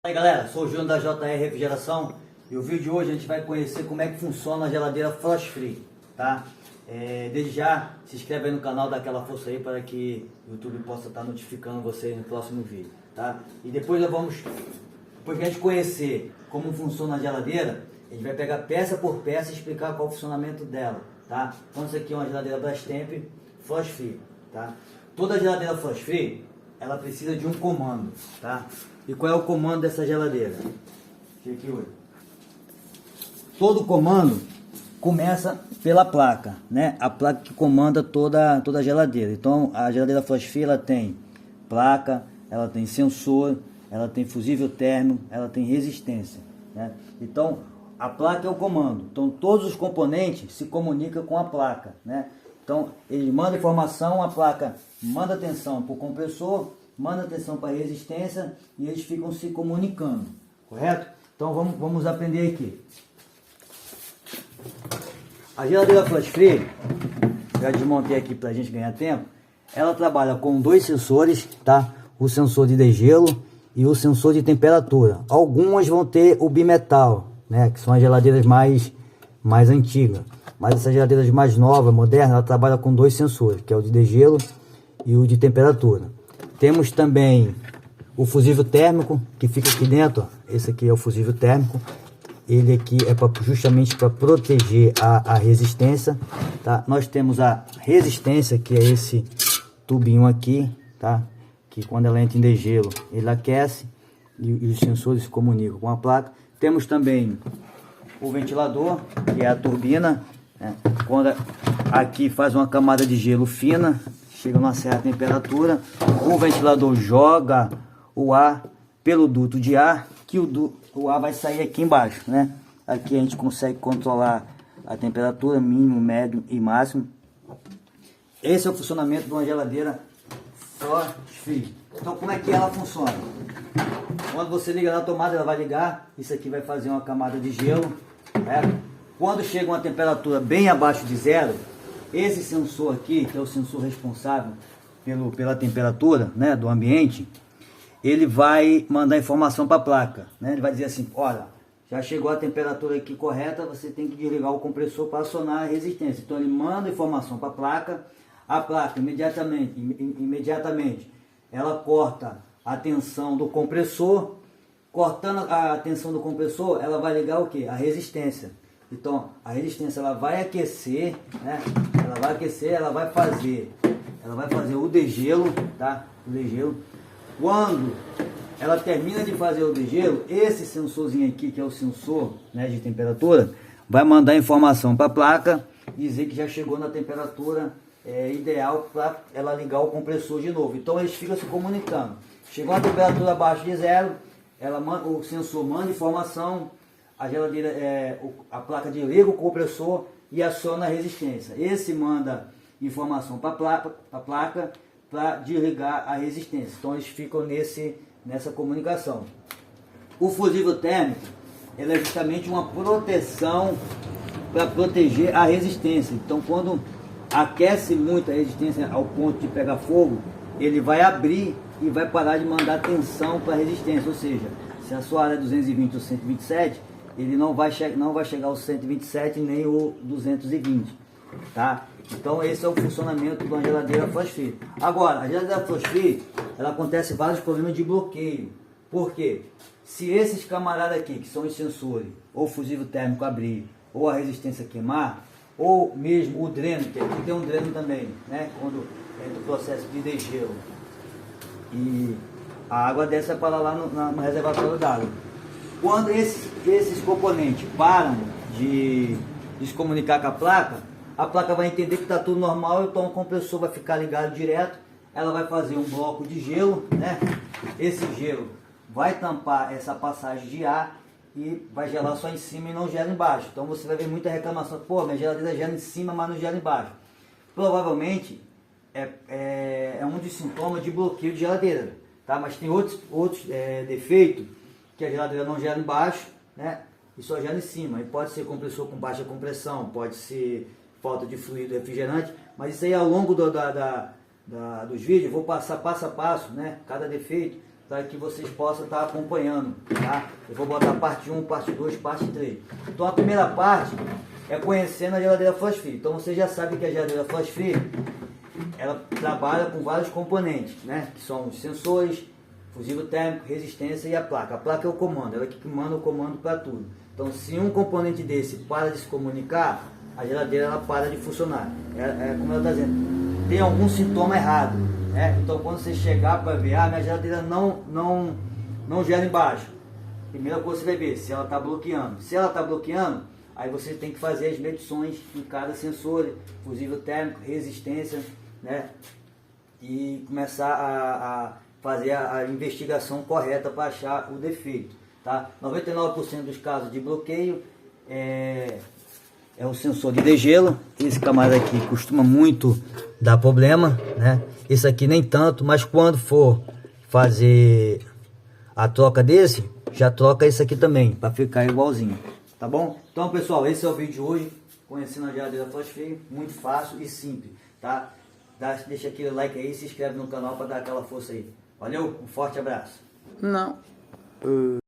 Fala aí galera, sou o Júnior da JR Refrigeração e o vídeo de hoje a gente vai conhecer como é que funciona a geladeira Frost Free, tá? Desde já, se inscreve aí no canal, dá aquela força aí para que o YouTube possa estar notificando vocês no próximo vídeo, tá? E depois depois que a gente conhecer como funciona a geladeira, a gente vai pegar peça por peça e explicar qual é o funcionamento dela, tá? Então isso aqui é uma geladeira Brastemp Frost Free, tá? Toda geladeira Frost Free, ela precisa de um comando, tá? E qual é o comando dessa geladeira? Deixa aqui hoje. Todo comando começa pela placa, né? A placa que comanda toda a geladeira. Então a geladeira Frost Free, ela tem placa, ela tem sensor, ela tem fusível térmico, ela tem resistência, né? Então a placa é o comando. Então todos os componentes se comunicam com a placa, né? Então ele manda informação, a placa manda atenção para o compressor, manda atenção para a resistência e eles ficam se comunicando, correto? Então vamos aprender aqui. A geladeira Frost Free, já desmontei aqui para a gente ganhar tempo, ela trabalha com dois sensores, tá? O sensor de degelo e o sensor de temperatura. Algumas vão ter o bimetal, né? Que são as geladeiras mais antigas. Mas essas geladeiras mais novas, modernas, ela trabalha com dois sensores, que é o de degelo e o de temperatura. Temos também o fusível térmico, que fica aqui dentro, ó. Esse aqui é o fusível térmico. Ele aqui é justamente para proteger a resistência, tá? Nós temos a resistência, que é esse tubinho aqui, tá? Que quando ela entra em degelo, ele aquece e os sensores se comunicam com a placa. Temos também o ventilador, que é a turbina, né? Quando aqui faz uma camada de gelo fina, chega numa certa temperatura, o ventilador joga o ar pelo duto de ar, que o ar vai sair aqui embaixo, né? Aqui a gente consegue controlar a temperatura mínimo, médio e máximo. Esse é o funcionamento de uma geladeira Frost Free. Então como é que ela funciona? Quando você liga na tomada, ela vai ligar, isso aqui vai fazer uma camada de gelo, né? Quando chega uma temperatura bem abaixo de zero, esse sensor aqui, que é o sensor responsável pela temperatura, né, do ambiente, ele vai mandar informação para a placa, né? Ele vai dizer assim: olha, já chegou a temperatura aqui correta, você tem que desligar o compressor para acionar a resistência. Então ele manda informação para a placa imediatamente ela corta a tensão do compressor. Cortando a tensão do compressor, ela vai ligar o que? A resistência. Então a resistência ela vai aquecer, né? Ela vai fazer o degelo, tá? O degelo. Quando ela termina de fazer o degelo, esse sensorzinho aqui, que é o sensor, né, de temperatura, vai mandar informação para a placa, dizer que já chegou na temperatura ideal para ela ligar o compressor de novo. Então eles ficam se comunicando. Chegou a temperatura abaixo de zero, o sensor manda informação, a geladeira, a placa desliga o compressor e aciona a resistência. Esse manda informação para a placa para desligar a resistência. Então eles ficam nessa comunicação. O fusível térmico, ele é justamente uma proteção para proteger a resistência. Então quando aquece muito a resistência ao ponto de pegar fogo, ele vai abrir e vai parar de mandar tensão para a resistência. Ou seja, se a sua área é 220 ou 127, ele não vai chegar ao 127 nem o 220, tá? Então esse é o funcionamento de uma geladeira Frost Free. Agora, a geladeira Frost Free, ela acontece vários problemas de bloqueio. Por quê? Se esses camaradas aqui, que são os sensores, ou o fusível térmico abrir, ou a resistência queimar, ou mesmo o dreno, que aqui tem um dreno também, né? Quando entra o processo de degelo e a água desce para lá no reservatório d'água. Quando esses componentes param de se comunicar com a placa vai entender que está tudo normal, então o compressor vai ficar ligado direto, ela vai fazer um bloco de gelo, né? Esse gelo vai tampar essa passagem de ar e vai gelar só em cima e não gela embaixo. Então você vai ver muita reclamação: pô, minha geladeira gela em cima, mas não gela embaixo. Provavelmente é um dos sintomas de bloqueio de geladeira, tá? Mas tem outros defeitos, que a geladeira não gela embaixo, né? E só gela em cima. E pode ser compressor com baixa compressão, pode ser falta de fluido refrigerante, mas isso aí ao longo dos vídeos eu vou passar passo a passo, né? Cada defeito, para que vocês possam estar acompanhando, tá? Eu vou botar parte 1, parte 2, parte 3. Então a primeira parte é conhecendo a geladeira flash free. Então você já sabe que a geladeira flash free, ela trabalha com vários componentes, né? Que são os sensores, fusível térmico, resistência e a placa. A placa é o comando, ela que manda o comando para tudo. Então se um componente desse para de se comunicar, a geladeira ela para de funcionar. Como ela está dizendo, tem algum sintoma errado, né? Então quando você chegar para ver, minha geladeira não gela embaixo, primeira coisa você vai ver se ela está bloqueando. Se ela está bloqueando, aí você tem que fazer as medições em cada sensor, fusível térmico, resistência, né? E começar a fazer a investigação correta para achar o defeito, tá? 99% dos casos de bloqueio é o sensor de degelo. Esse camarada aqui costuma muito dar problema, né? Esse aqui nem tanto, mas quando for fazer a troca desse, já troca esse aqui também, para ficar igualzinho, tá bom? Então pessoal, esse é o vídeo de hoje, conhecendo a geladeira flash free, muito fácil e simples, tá? Deixa aquele like aí, se inscreve no canal para dar aquela força aí. Valeu, um forte abraço. Não.